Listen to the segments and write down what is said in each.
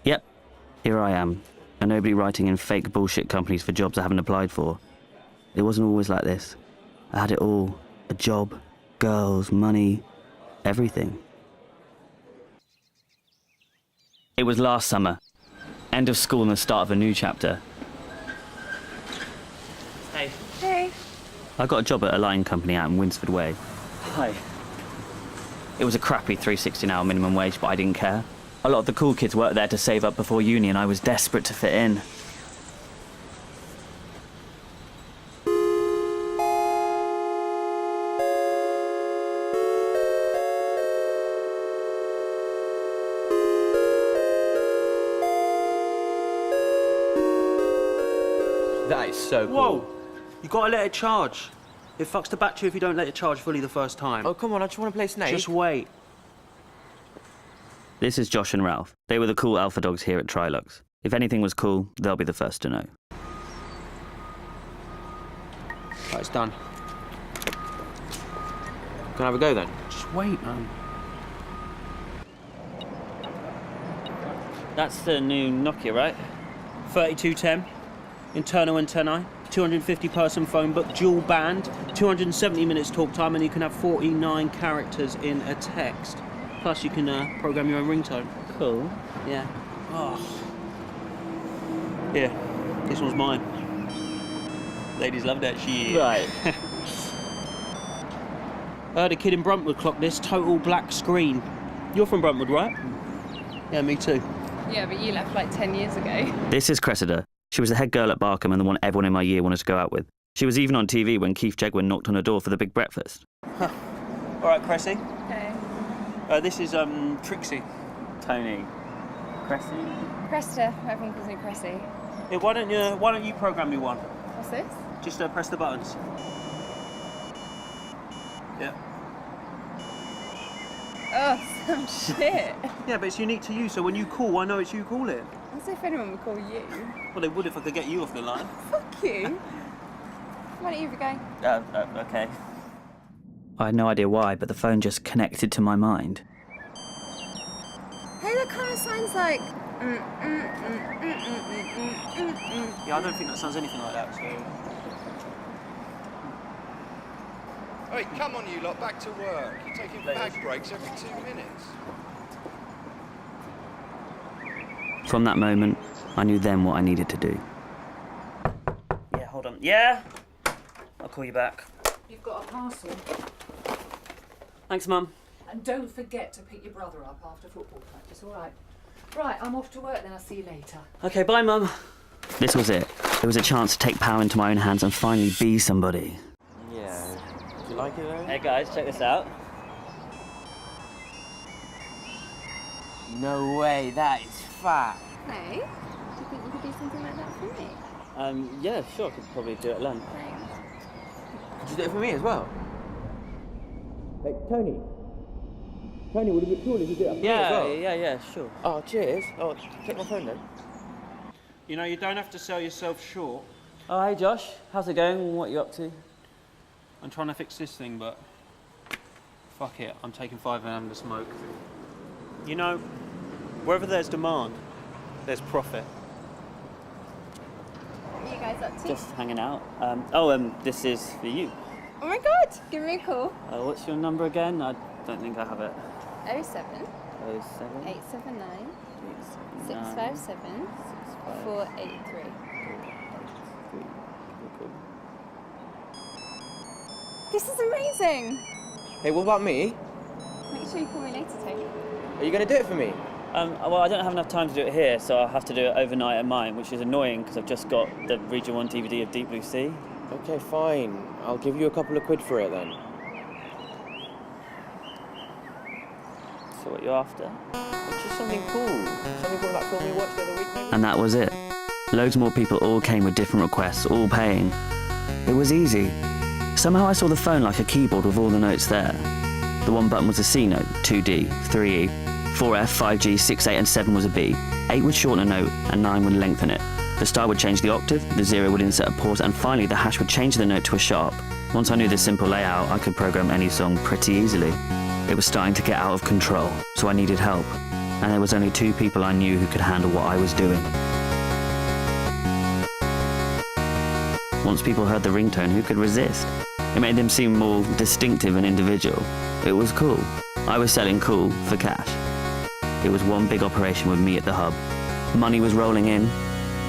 Yep, here I am, a nobody writing in fake bullshit companies for jobs I haven't applied for. It wasn't always like this. I had it all. A job, girls, money, everything. It was last summer. End of school and the start of a new chapter. Hey. Hey. I got a job at a lighting company out in Winsford Way. Hi. It was a crappy 3.60 minimum wage, but I didn't care. A lot of the cool kids worked there to save up before uni, and I was desperate to fit in. That is so cool. Whoa! You gotta let it charge. It fucks the battery if you don't let it charge fully the first time. Oh, come on, I just want to play Snake. Just wait. This is Josh and Ralph. They were the cool alpha dogs here at Trilux. If anything was cool, they'll be the first to know. Right, it's done. Can I have a go then? Just wait, man. That's the new Nokia, right? 3210, internal antennae, 250 person phone book, dual band, 270 minutes talk time, and you can have 49 characters in a text. Plus you can program your own ringtone. Cool. Yeah. Oh. Yeah, this one's mine. Ladies love that shit. Right. I heard a kid in Bruntwood clocked this, total black screen. You're from Bruntwood, right? Yeah, me too. Yeah, but you left like 10 years ago. This is Cressia. She was the head girl at Barkham and the one everyone in my year wanted to go out with. She was even on TV when Keith Jegwin knocked on her door for the big breakfast. Huh. All right, Cressia. Okay. This is Trixie. Tony. Cressia? Cresta, everyone calls me Cressia. Yeah, why don't you program me one? What's this? Just press the buttons. Yeah. Oh, some shit. Yeah, but it's unique to you, so when you call, I know it's you calling. As if anyone would call you. Well, they would if I could get you off the line. Fuck you. Why don't you go? Okay. I had no idea why, but the phone just connected to my mind. Hey, that kind of sounds like... Yeah, I don't think that sounds anything like that, so... Hey, come on you lot, back to work. You're taking bag breaks every 2 minutes. From that moment, I knew then what I needed to do. Yeah, hold on. Yeah? I'll call you back. You've got a parcel. Thanks, Mum. And don't forget to pick your brother up after football practice, all right? Right, I'm off to work then, I'll see you later. Okay, bye, Mum. This was it. There was a chance to take power into my own hands and finally be somebody. Yeah. Do you like it though? Hey guys, check this out. No way, that is fat. Hey, do you think you could do something like that for me? Yeah, sure, I could probably do it at lunch. Thanks. Could you do it for me as well? Hey, Tony. Tony, would it be cool if you did it up as well? Yeah, sure. Oh, cheers. Oh, take my phone then. You know, you don't have to sell yourself short. Oh, hey Josh, how's it going? What are you up to? I'm trying to fix this thing, but... fuck it, I'm taking 5 and having a smoke. You know, wherever there's demand, there's profit. What are you guys up to? Just hanging out. This is for you. Oh my god, give me a call. What's your number again? I don't think I have it. 07 07 879 657 483. This is amazing. Hey, what about me? Make sure you call me later, Tony. Are you going to do it for me? Well, I don't have enough time to do it here, so I'll have to do it overnight at mine, which is annoying because I've just got the Region 1 DVD of Deep Blue Sea. Okay, fine. I'll give you a couple of quid for it then. So what you're after? Just something cool. Something cool like film we watched the other week, maybe? And that was it. Loads more people all came with different requests, all paying. It was easy. Somehow I saw the phone like a keyboard with all the notes there. The one button was a C note, 2D, 3E, 4F, 5G, 6A and 7 was a B. 8 would shorten a note and 9 would lengthen it. The star would change the octave, the 0 would insert a pause, and finally the hash would change the note to a sharp. Once I knew this simple layout, I could program any song pretty easily. It was starting to get out of control, so I needed help. and there was only 2 people I knew who could handle what I was doing. Once people heard the ringtone, who could resist? It made them seem more distinctive and individual. It was cool. I was selling cool for cash. It was one big operation with me at the hub. Money was rolling in,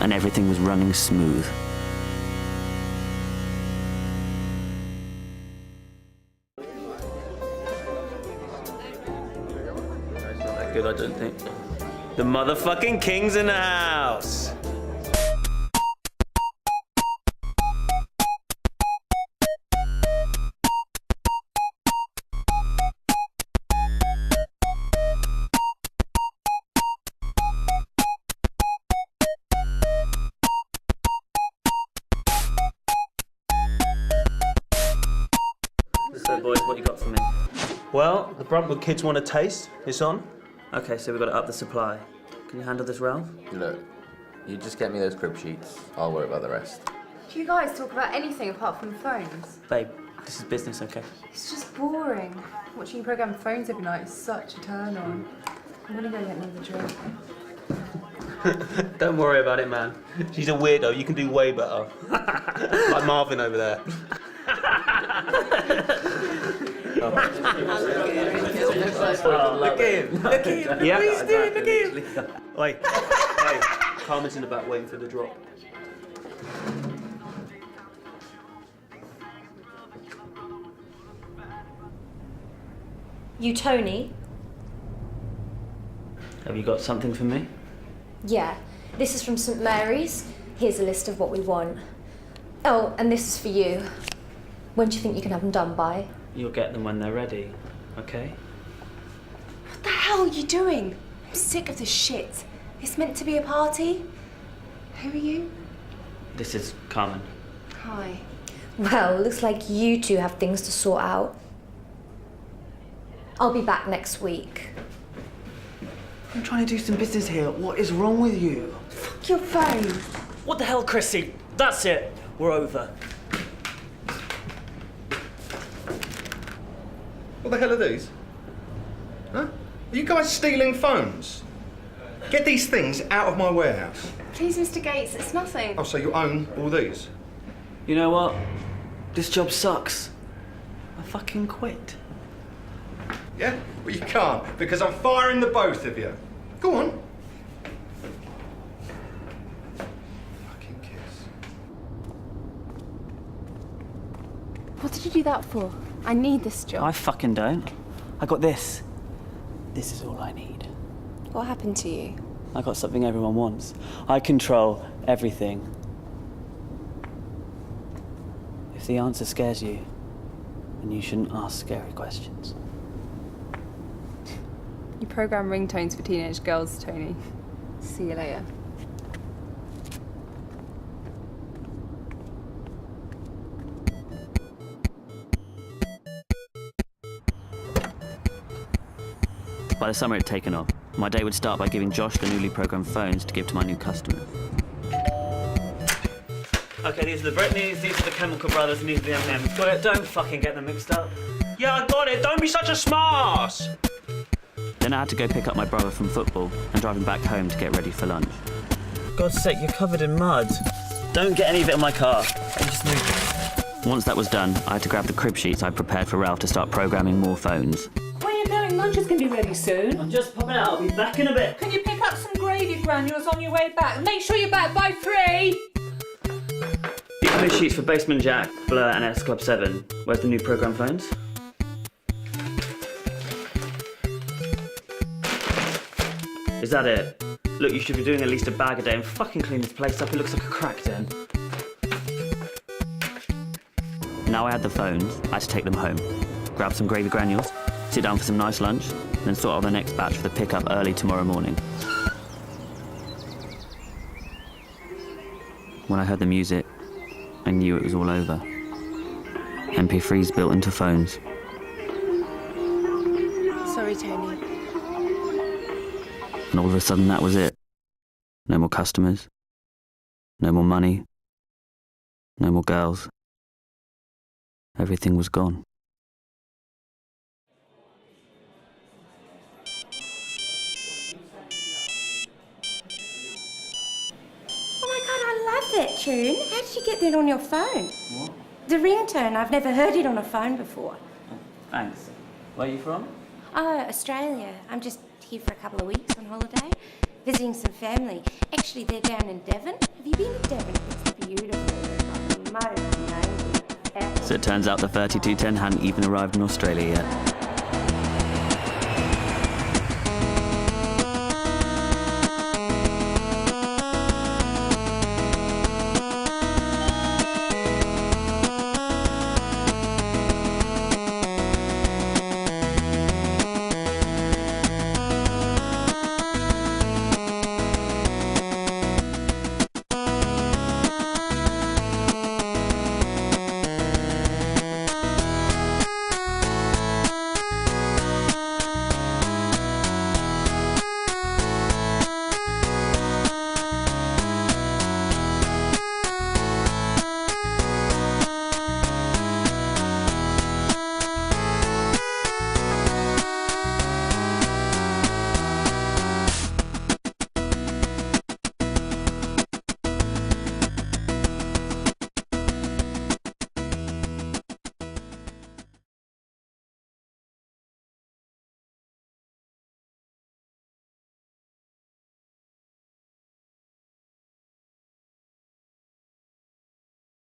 and everything was running smooth. It's not that good, I don't think. The motherfucking king's in the house! So boys, what you got for me? Well, the Bruntwood kids want a taste. It's on. Okay, so we've got to up the supply. Can you handle this, Ralph? Look, you just get me those crib sheets. I'll worry about the rest. Do you guys talk about anything apart from phones? Babe, this is business, okay? It's just boring. Watching you program phones every night is such a turn on. I'm gonna go get another drink. Don't worry about it, man. She's a weirdo. You can do way better. Like Marvin over there. Look at him. Look at him. Yeah. What he's doing, look at him. Wait. Hey, Carmen's in the back waiting for the drop. You Tony? Have you got something for me? Yeah. This is from St Mary's. Here's a list of what we want. Oh, and this is for you. When do you think you can have them done by? You'll get them when they're ready, okay? What the hell are you doing? I'm sick of this shit. It's meant to be a party. Who are you? This is Carmen. Hi. Well, looks like you two have things to sort out. I'll be back next week. I'm trying to do some business here. What is wrong with you? Fuck your phone. What the hell, Chrissy? That's it. We're over. What the hell are these? Huh? Are you guys stealing phones? Get these things out of my warehouse. Please, Mr. Gates, it's nothing. Oh, so you own all these? You know what? This job sucks. I fucking quit. Yeah? Well, you can't, because I'm firing the both of you. Go on. Fucking kiss. What did you do that for? I need this job. I fucking don't. I got this. This is all I need. What happened to you? I got something everyone wants. I control everything. If the answer scares you, then you shouldn't ask scary questions. You program ringtones for teenage girls, Tony. See you later. By the summer, it had taken off. My day would start by giving Josh the newly programmed phones to give to my new customers. Okay, these are the Britneys, these are the Chemical Brothers, and these are the M&M's. Got it? Don't fucking get them mixed up. Yeah, I got it. Don't be such a smartass. Then I had to go pick up my brother from football and drive him back home to get ready for lunch. God's sake, you're covered in mud. Don't get any of it in my car. Once that was done, I had to grab the crib sheets I'd prepared for Ralph to start programming more phones. Where are you going? Lunch is going to be ready soon. I'm just popping out. I'll be back in a bit. Can you pick up some gravy granules on your way back? Make sure you're back by 3. These crib sheets for Basement Jack, Blur and S Club 7. Where's the new program phones? Is that it? Look, you should be doing at least a bag a day and fucking clean this place up. It looks like a crack den. Now I had the phones, I had to take them home. Grab some gravy granules, sit down for some nice lunch, then sort out the next batch for the pickup early tomorrow morning. When I heard the music, I knew it was all over. MP3s built into phones. Sorry, Tony. And all of a sudden that was it. No more customers. No more money. No more girls. Everything was gone. that tune. How did you get that on your phone? What? The ringtone. I've never heard it on a phone before. Thanks. Where are you from? Oh, Australia. I'm just here for a couple of weeks on holiday, visiting some family. Actually, they're down in Devon. Have you been to Devon? It's beautiful. So it turns out the 3210 hadn't even arrived in Australia yet.